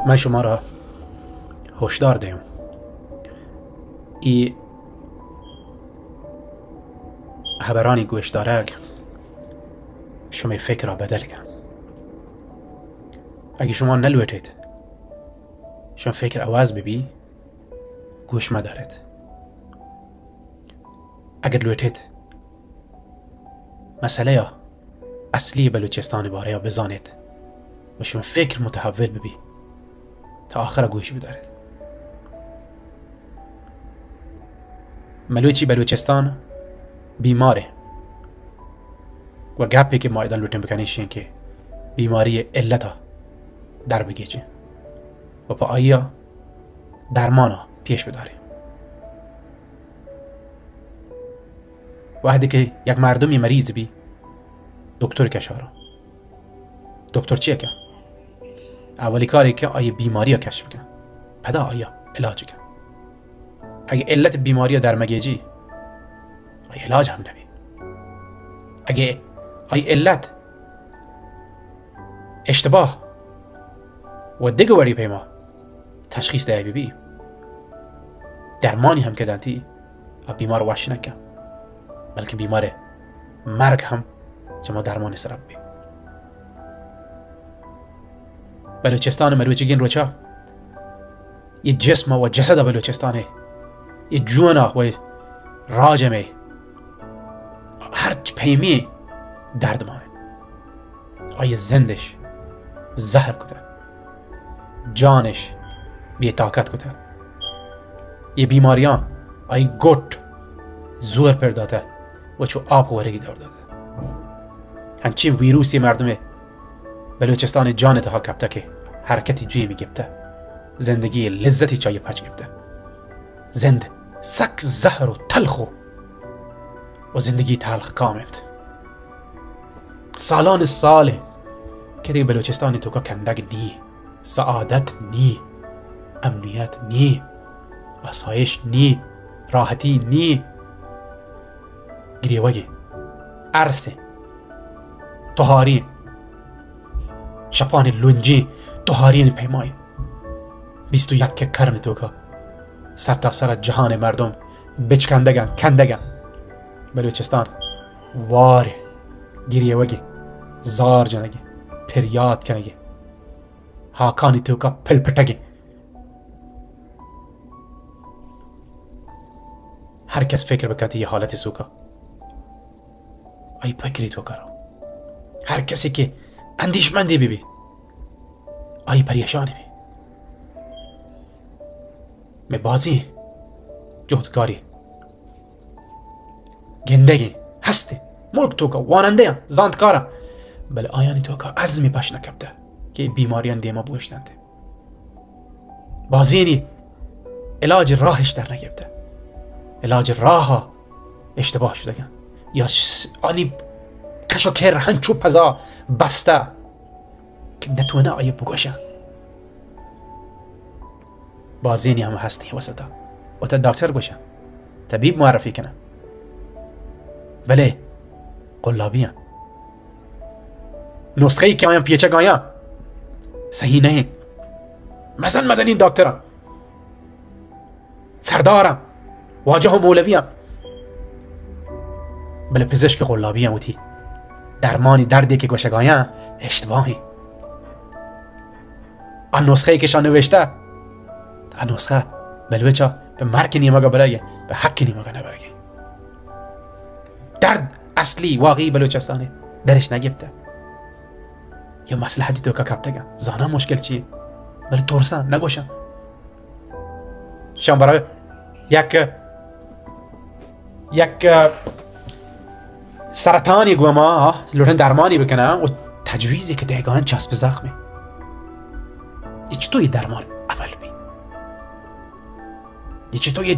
من شما را هشدار دیم ای خبرانی گوش دارگ شما فکر را بدل کن. اگه شما نلوتید شما فکر عوض ببی گوش مدارید. اگر لوتید مسئله اصلی بلوچستان باره یا بزانید و شما فکر متحول ببی تا آخر گوش بدارید. ملوچی بلوچستان بیماره و گپی که ما ایدان لوتیم بکنیش این که بیماری علتا در بگیجه و پا آیا درمانا پیش بداره. وقتی که یک مردمی مریض بی دکتر کشارا دکتر چیه که اولی کاری که آیا بیماری ها کشف کن پدا آیا علاج کن. اگه علت بیماری در مگیجی آیا علاج هم نبی. اگه آیا علت اشتباه و دیگه وری پیما تشخیص ده بی درمانی هم که دانتی بیمار وحش نکن بلکه بیمار مرگ هم شما درمان سراب بی. بلوچستان مروچگین روچا یه جسم و جسد بلوچستانه یه جوانا و راجمه هر پیمی دردمانه. آیه زندش زهر کده جانش بی طاقت کده یه بیماریان آیه گوت زور پر داده و چو آب ورگی دار داده. هنچین ویروسی مردمه بلوچستان جان تها کبته که حرکتی جوی می گبته زندگی لذتی چای پچ گبته زند سک زهر و تلخ و زندگی تلخ کامنت سالان ساله که دیگه بلوچستان تو که کندگ نی سعادت نی امنیت نی آسایش نی راحتی نی گریوگی عرصه طهاری شپان لنجی طهارین پیمای 21 که کرن تو که سر تا سر جهان مردم بچکندگن کندگن. بلوچستان واره گریوگی زار جنگی پریاد کنگی هاکانی تو که پلپٹگی. هر کس فکر بکتی یه حالت سوکا ای فکری تو کرو. هر کسی که اندیشمندی بی ای پریشانی بی می بازی جهدکاری گندگی هستی ملک تو که واننده هم زاندکارم بله آیانی تو که عزمی پش نکبده که بیماریان دیما بوشتنده بازینی علاج راهش در نگبده علاج راه اشتباه شده گن یا آنی کشو کر هنچو پزا بسته که نتونه آیه بگوشه بازینی هم هستی وسطا و تا دکتر گوشه طبیب معرفی کنه بله قلابی هم نسخه ای که آیم پیچه گایا صحیح نه مثلا این دکترم سردارم واجه و مولوی هم بله پزشک قلابی هم اوتی درمانی دردی که گوشه گایا اشتباهی آن نسخه ای که شان نوشته آن نسخه بلوه چا به مرک نیمگا برگه به حق نیمگا نبرگه. درد اصلی واقعی بلوچستانه درش نگبته یا مصلحتی تو که کبتگه زانه مشکل چیه بله ترسن نگوشن شان برای یک سرطانی گوه ما لورن درمانی بکنه و تجویزی که دهگان چسب زخمه یه چطور یه درمان عمل بی یه چطور یه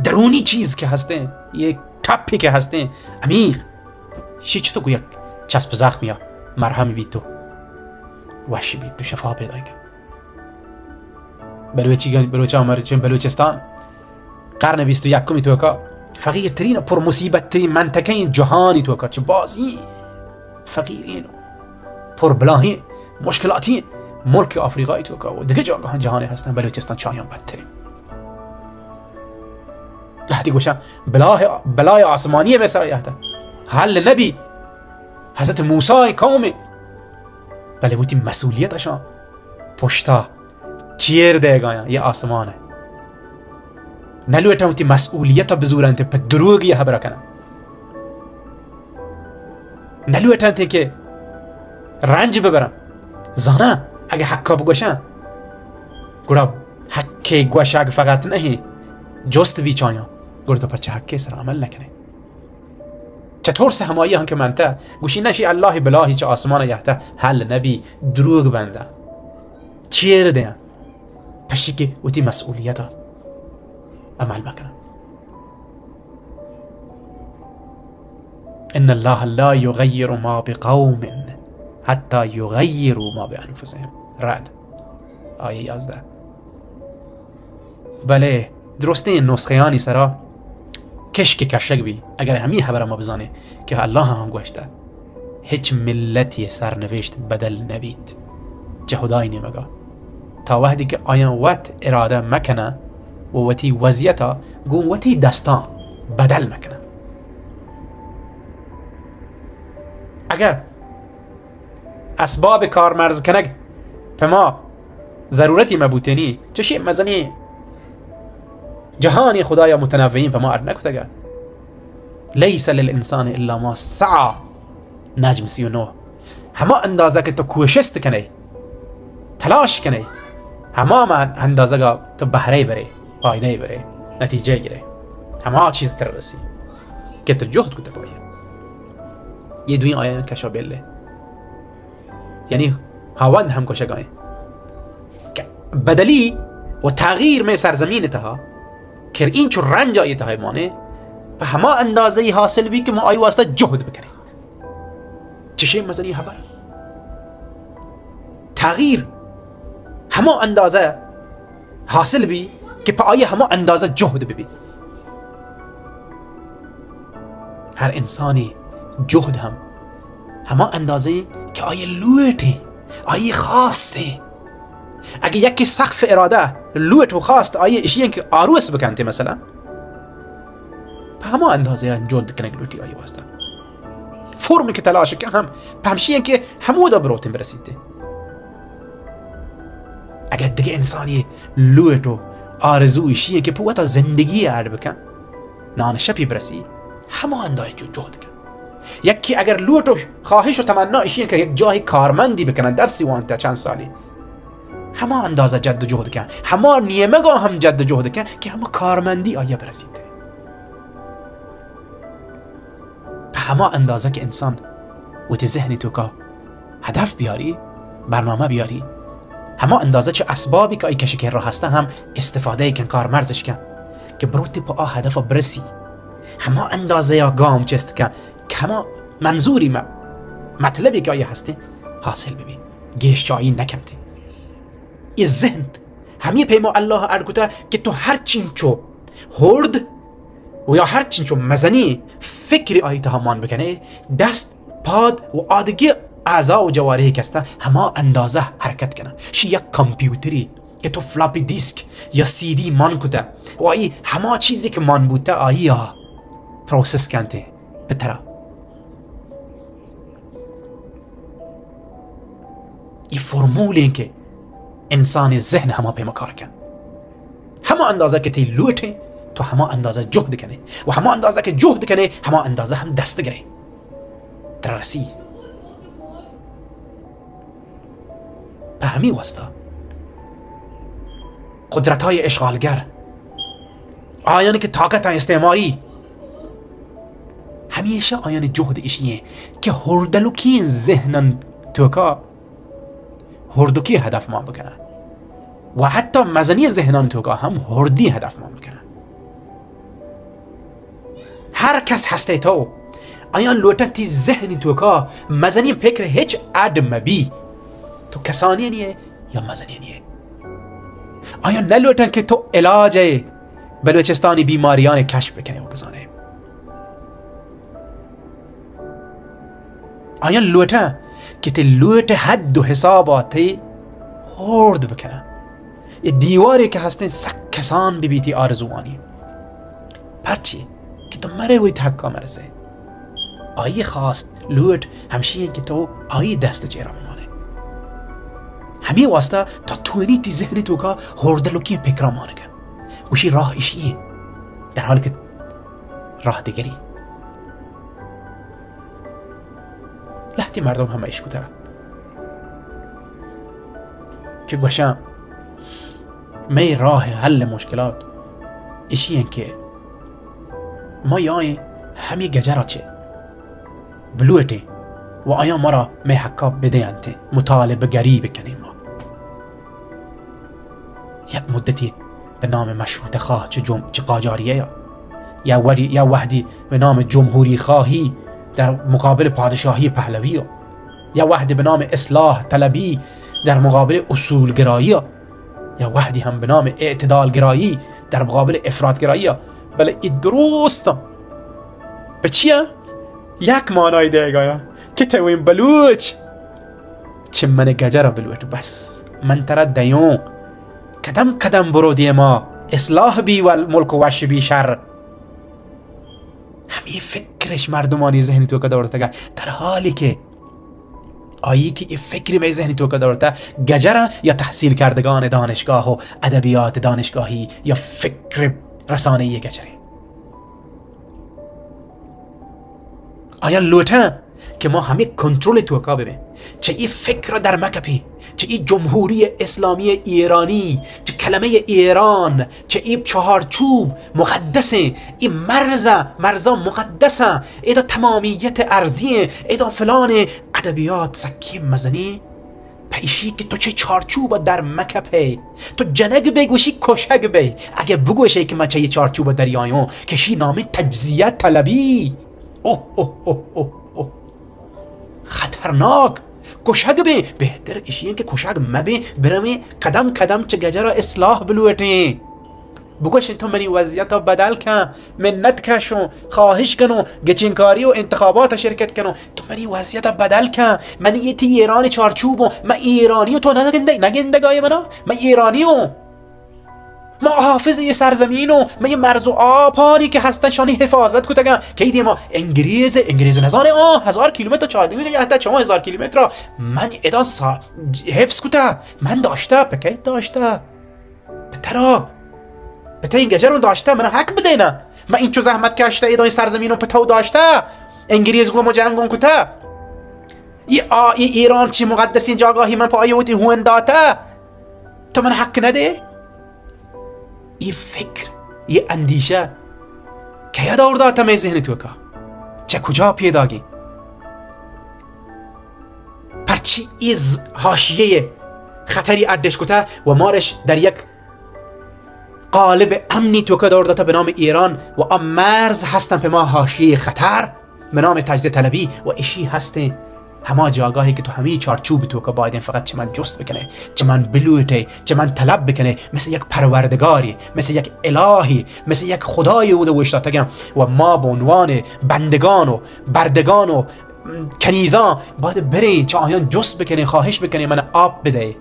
درونی چیز که هسته یه تپی که هسته عمیق چه چطور گویا چسب زخم یا مرهمی بید تو وحشی بید تو شفا پیدا کن. بلوچستان قرن 21 تو که فقیر ترین و پر مصیبت ترین منطقه جهانی تو که چه بازی فقیرین و پر بلاهی مشکلاتی ملک آفریقای تو که و دیگه جاگاه جهانی هستن بلوچستان چایان بدتره لحظی گوشم بلای آسمانی مثل یهده حل نبی حضرت موسی قومی بله بودی مسئولیتشان پشتا چیر دیگایا یه آسمانه نلویتا بودی مسئولیتا بزورنده پا دروگی حبرا کنن نلویتا انتی که رنج ببرم زانا اگه حقا بگوشن گوڑا حقی گوش اگه فقط نهی جست بی چایا گوڑا تو پرچه حقی سر عمل نکنه چطور سهمایی هم که منته گوشی نشی الله بلاهی چه آسمان یحته حل نبی دروگ بنده چیر دیم پشی که اوتی مسئولیت عمل بکنه ان الله لا يغير ما بقوم حتى يغيروا ما بانفسهم رعد آیه 11 بله درسته این نسخیانی سرا کشک کشک بی اگر همین خبر ما بزانه که الله هم گوشته هیچ ملتی سرنوشت بدل نبید جهودای نمگا تا وحدی که آیان وقت اراده مکنه و وتی وضعیتا گون وتی دستان بدل مکنه اگر اسباب کار مرز کنگ پما ضرورتی مبوتنی چشی مزنی جهانی خدایا متنوعین پما ارد نکتا گد لیس للانسان الا ما سعى نجم 39 هما اندازه که تو کوشست کنی تلاش کنی هما اندازه که تو بهره بره فایده بره نتیجه گیره هما چیز تر رسی که تو جهد کتا باید یه دوی آیه کشا بله یعنی هاوند هم کشگاه بدلی و تغییر میں سرزمین تها که این چو رنج آیه تهای مانه و هما اندازه حاصل بی که ما آیه واسطه جهد بکنیم چشه مزنی حبر تغییر هما اندازه حاصل بی که پا آیه هما اندازه جهد ببین هر انسانی جهد هم هما اندازه که آیه لوته آیه خواسته اگه یکی سقف اراده لوت و خواست آیه اشیاء که آروس بکنته مثلا به همه اندازه جهد کنه لوتی آیه واسطه فرمی که تلاش که هم به همشیاء که همو دا بروتیم برسیده اگر دیگه انسانی لوت و آرزو اشیاء که پوتا زندگی عرد بکن نان شپی برسی همه اندازه جهد کن یکی اگر لوت و خواهش و تمنا اشیاء که یک جای کارمندی بکنن در سیوانته چند سالی همه اندازه جد و جهد کن همه نیمگاه هم جد و جهد کن که همه کارمندی آیا برسیده به همه اندازه که انسان و تی ذهنی تو که هدف بیاری برنامه بیاری همه اندازه چه اسبابی که ای کشکر را هسته هم استفاده کن کارمرزش کن که بروتی پا هدف برسی همه اندازه یا گام چست کن که همه منظوری مطلبی که آیا هستی حاصل ببین گیش چایی نکنتی این ذهن همی پیما الله ارگوته که تو هر چینچو هرد و یا هر چینچو مزنی فکری آیت همان بکنه دست پاد و آدگی اعضا و جوارحی کسته همه اندازه حرکت کنه شی یک کامپیوتری که تو فلاپی دیسک یا سی دی مان کده و آیی همه چیزی که مان بوده آیی ها پروسس کنته به طرح این فرمول این که انسان ذهن همه پیما کار کن همه اندازه که تی لوته تو همه اندازه جهد کنه و همه اندازه که جهد کنه همه اندازه هم دست گره در رسی به همین واسطه قدرت های اشغالگر آیانی که طاقت استعماری همیشه آیان جهد ایشیه که هردلوکی ذهنن توکا هردوکی هدف ما بکنه و حتی مزنی ذهنان توکا هم هردی هدف ما بکنه هر کس هسته تو آیان لوتن تی ذهنی توکا مزنی فکر هیچ عدم بی تو کسانی نیه یا مزنی نیه آیان نلوتن که تو علاج بلوچستانی بیماریان کشف بکنه و بزانه آیان لوتن که تی لوت حد و حساباتی هرد بکنه. یه دیواری که هستین سک کسان ببیتی آرزوانی پرچی که تو مره وی تحکا مرزه آیی خواست لود همشی که تو آیی دست چیرا ممانه همین واسطه تا توینی تی ذهنی تو که هردلو که پکرا مانگن گوشی راه ایشیه در حالی که راه دیگری لحتی مردم همه ایش کتره که گوشم می راه حل مشکلات ایشی این که ما یای همی گجرا چه بلویتی و آیا ما را می حقا بدهند مطالبه گری بکنیم ما یک مدتی به نام مشروط خواه چه قاجاریه یا وحدی به نام جمهوری خواهی در مقابل پادشاهی پهلوی یا وحدی به نام اصلاح طلبی در مقابل اصولگرایی یا وحدی هم به نام اعتدال گرایی در مقابل افراط گرایی بله این درسته به چیه؟ یک معنای دیگه که تویم بلوچ چه من گجر بلوچ بس من ترا دیون قدم قدم برو دیما اصلاح بی و ملک و وش بی شر همین فکرش مردمانی ذهنی تو که دورته در حالی که آیی که یه فکری به ذهنی تو که دورته گجره یا تحصیل کردگان دانشگاه و ادبیات دانشگاهی یا فکر رسانه‌ای گجره آیا لوته که ما همه کنترل تو که ببین چه این فکر در مکپی چه این جمهوری اسلامی ایرانی چه کلمه ایران چه این چهارچوب مقدسه این مرزا مقدسه ایدا تمامیت ارضیه ایدا فلان ادبیات سکی مزنی پیشی که تو چه چهارچوب در مکپی تو جنگ بگوشی کشگ بی اگه بگوشی که من چه یه چهارچوب دریایون کشی نام تجزیه طلبی اوه اوه اوه اوه اوه خطرناک کشگ بی بهتر ایشی که کشگ مبی برمی قدم قدم چه گجر اصلاح بلوٹی بگوش تو منی وضعیت بدل کن منت کشون خواهش کنو گچینکاری و انتخابات شرکت کنو تو منی وضعیت بدل کن منی یه تی ایران چارچوبو من ایرانیو تو نگندگای من ایرانیو ما حافظ یه سرزمینو من یه مرز و آبانی که هستن شانی حفاظت کتگم که ایدی ما انگریز نزانه 1000 کیلومتر چاهده میگه حتی شما 1000 کیلومتر من ادا حفظ کتا من داشته پکیت داشته بترا بتا این گجرون داشته من حق بده نه من این چو زحمت کشته ایدا این سرزمینو پتاو داشته انگریز گو مجنگون کتا ای ایران چی مقدسین جاگاهی من پا آیوتی هون داته تو من حق نده این فکر این اندیشه که یاد آورده می ذهن تو که چه کجا پیداگی پرچی از حاشیه خطری اردش کته و مارش در یک قالب امنی تو که آورده به نام ایران و آن مرز هستن به ما حاشیه خطر به نام تجزیه طلبی و اشی هسته همه جاگاهی که تو همه چارچوب تو که باید فقط چه من جست بکنه چه من بلوته چه من طلب بکنه مثل یک پروردگاری مثل یک الهی مثل یک خدای او دو اشتاتگم و ما به عنوان بندگان و بردگان و کنیزان باید بری چه آیان جست بکنه خواهش بکنه من آب بده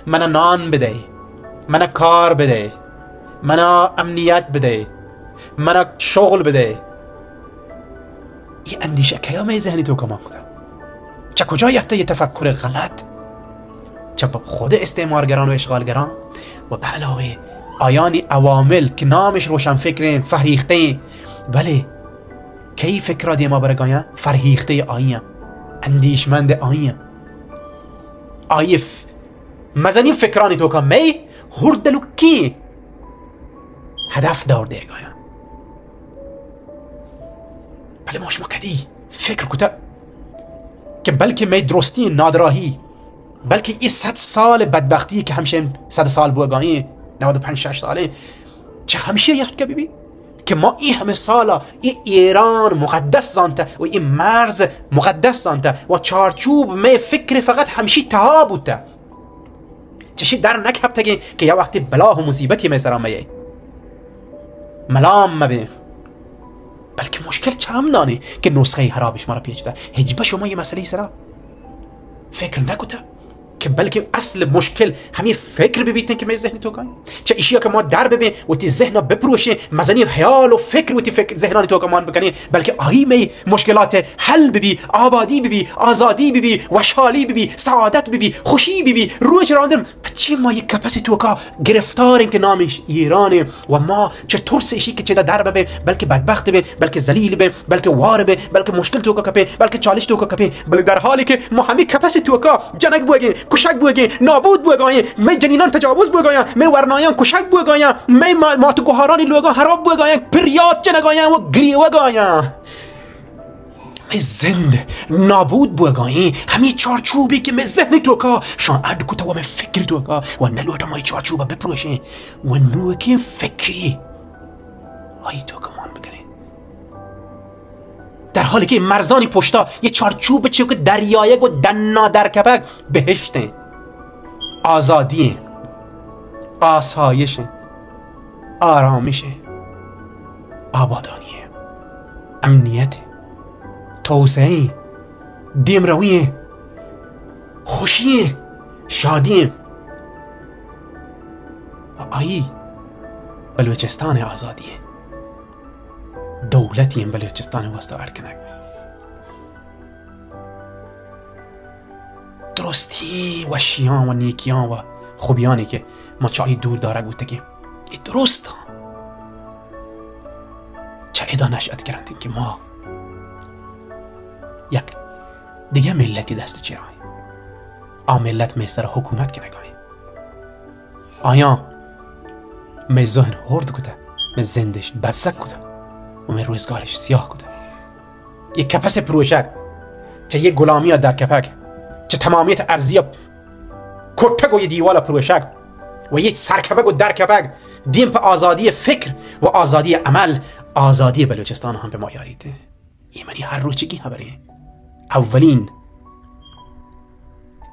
من نان بده من کار بده من امنیت بده من شغل بده این اندیشه که همه ذهنی تو کمان کده چه کجا یحته یه تفکر غلط چه خود استعمارگران و اشغالگران و به علاوه آیانی عوامل که نامش روشن فکرین فرهیخته بله کی فکر دی ما برگایم فرهیخته آیم اندیشمند آیم آیف مزنی فکرانی تو کن می هردلو کی هدف دار دیگایم بله ماش مکدی فکر کتا که بلکه می درستی نادراهی بلکه این 100 سال بدبختی که همشه 100 سال بوگاهی 95-6 ساله چه همشه یاد که ببین که ما این همه سالا این ایران مقدس زانته و این مرز مقدس زانته و چارچوب می فکر فقط همشی تها بوده چشی در نکبتگی که یا وقتی بلاه و مصیبتی می سرام میه ملام مبین بلکه مشکل چم دانی که نسخه حرابش ما را پیچده هجبه شما یه مسئله سرا فکر نکوته که بلکه اصل مشکل همین فکر ببینید که می ذهن تو کن چه اشیا که ما در ببین و تی ذهن بپروشی مزنی خیال و فکر و تی فکر ذهنانی تو کمان بکنی بلکه آهی می مشکلات حل ببی آبادی ببی آزادی ببی وشحالی ببی سعادت ببی خوشی ببی روش راندم بچه ما یک کپاسی تو کا گرفتار که نامش ایرانه و ما چه ترسشی که چه در ببین بلکه بدبخت ببین بلکه ذلیل ببین بلکه وار ببین بلکه مشکل تو کا کپی بلکه چالش تو کا کپی بلکه در حالی که ما همین کپاسی تو کا جنگ بوگی کشک بوگی نابود بوگی می جنینان تجاوز بوگی می ورنایان کشک بوگی می ما تو گوهرانی لوگا خراب بوگی پریاد جنگاین و گری وگاین می زنده نابود بوگی همین چارچوبی که می ذهن تو کا شان اد کو تو می فکر تو کا و نلوت ما چارچوبا بپروشی و نو که فکری ای تو کمان بکنی در حالی که مرزانی پشتا یه چارچوب چیو که دریایک و دنا در کپک بهشته آزادیه آسایشه آرامشه آبادانیه امنیت توسعه دیمرویه خوشیه شادیه و آیی بلوچستان آزادیه دولتی این بلوچستان واسطه ورکنک درستی و شیان و نیکیان و خوبیانی که ما چایی دور داره بوده که این درست ها چه ادا نشد کردیم که ما یک دیگه ملتی دست چرای ملت میسر حکومت که نگاهی آیا می ذهن هرد کده می زندش بدسک کده و می روزگارش سیاه کده یک کپس پروشک چه یک غلامی در کپک چه تمامیت ارزی کتک و یه دیوال پروشک و یک سرکپک و در کپک دیم په آزادی فکر و آزادی عمل آزادی بلوچستان هم به ما یاریده ایمانی هر روز چگی خبره اولین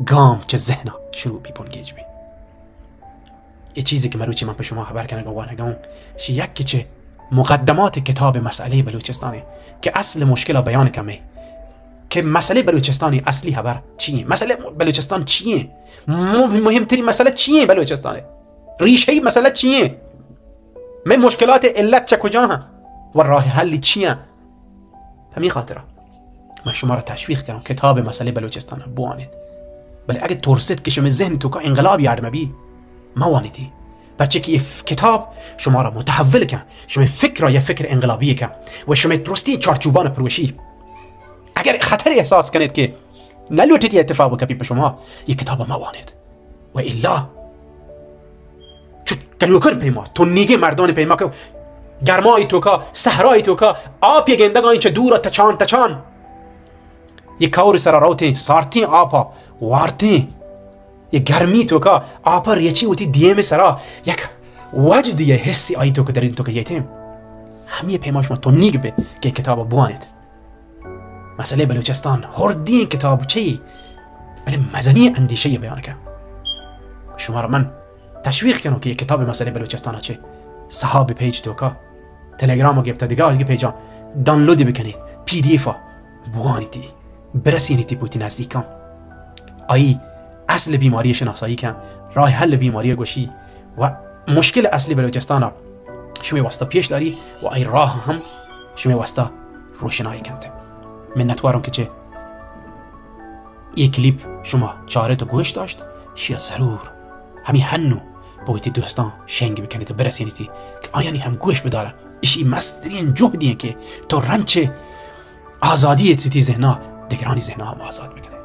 گام چه ذهن شروع بی بونگیج بی یه چیزی که مروچی من به شما خبر کنه گوانگم یک که چه مقدمات کتاب مسئله بلوچستانی که اصل مشکل بیان کمه که مسئله بلوچستانی اصلی خبر چیه مسئله بلوچستان چیه مهمترین مسئله چیه بلوچستانه ریشه مسئله چیه من مشکلات علت چه کجا هم و راه حل چیه همین خاطره من شما را تشویق کردم کتاب مسئله بلوچستان بوانید ولی اگه ترسید که شما ذهن تو که انقلاب یاد بی ما وانیدی بچه که یه کتاب شما را متحول کن شما فکر را یه فکر انقلابی کن و شما درستی چارچوبان پروشی اگر خطر احساس کنید که نلوتید یه اتفاق بکبی به شما یه کتاب ما وانید و الا چون گلوکر پیما تو نیگه مردان پیما که گرمای تو که صحرای تو که آب یه گندگانی چه دور تچان یک کور سر راوتی سارتی آپا وارتی یک گرمی تو که آپا ریچی وتی دیم سرا یک وجد یه حسی آی تو که در این تو که یتیم همیه پیماش ما تو نیگ به که کتاب بوانید مسئله بلوچستان هردی کتاب چی ولی مزنی اندیشه بیان که شما را من تشویق کنم که یک کتاب مسئله بلوچستان چه صحاب پیج تو که تلگرام و گفت دیگه از پیجا دانلود بکنید پی دی اف بوانیدی برسینیدی بوتی نزدیکم آیی اصل بیماری شناسایی کن راه حل بیماری گوشی و مشکل اصلی بلوچستان شما واسطه پیش داری و ای راه هم شما واسطه روشنایی کنده منتوارم که چه یک کلیپ شما چاره تو گوش داشت شیا ضرور همین هنو بویتی دوستان شنگ بکنید و برسینیدی که آیانی هم گوش بداره اشی مسترین جهدیه که تو رنچ آزادی تی ذهنا دگرانی ذهنا هم آزاد بکنه